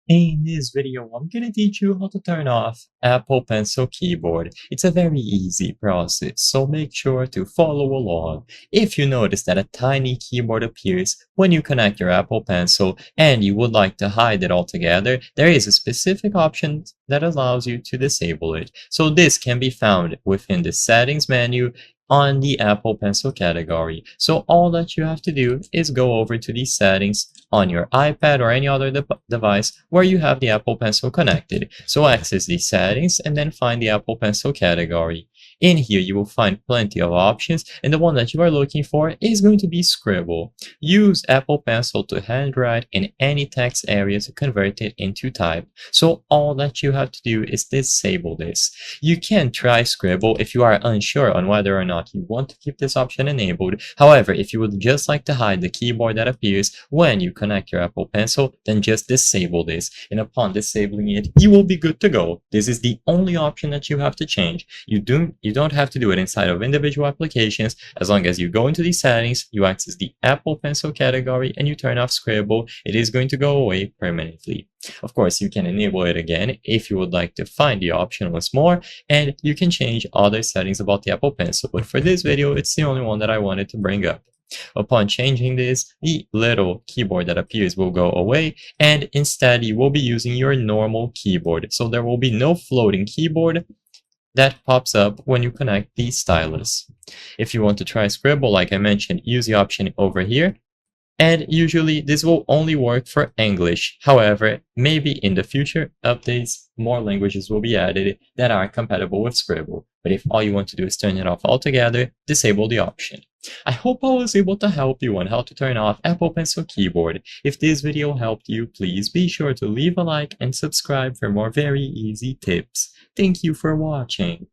In this video, I'm gonna teach you how to turn off Apple Pencil keyboard. It's a very easy process, so make sure to follow along. If you notice that a tiny keyboard appears when you connect your Apple Pencil and you would like to hide it altogether, there is a specific option that allows you to disable it. So this can be found within the settings menu on the Apple Pencil category. So all that you have to do is go over to the settings on your iPad or any other device where you have the Apple Pencil connected. So access the settings and then find the Apple Pencil category. In here, you will find plenty of options, and the one that you are looking for is going to be Scribble. Use Apple Pencil to handwrite in any text area to convert it into type. So all that you have to do is disable this. You can try Scribble if you are unsure on whether or not you want to keep this option enabled. However, if you would just like to hide the keyboard that appears when you connect your Apple Pencil, then just disable this. And upon disabling it, you will be good to go. This is the only option that you have to change. You don't have to do it inside of individual applications. As long as you go into the settings, you access the Apple Pencil category, and you turn off Scribble, it is going to go away permanently. Of course, you can enable it again if you would like to find the option once more, and you can change other settings about the Apple Pencil, but for this video, it's the only one that I wanted to bring up. Upon changing this, the little keyboard that appears will go away, and instead you will be using your normal keyboard. So there will be no floating keyboard that pops up when you connect the stylus. If you want to try Scribble, like I mentioned, use the option over here. And usually this will only work for English. However, maybe in the future updates, more languages will be added that are compatible with Scribble. But if all you want to do is turn it off altogether, disable the option. I hope I was able to help you on how to turn off Apple Pencil keyboard. If this video helped you, please be sure to leave a like and subscribe for more very easy tips. Thank you for watching.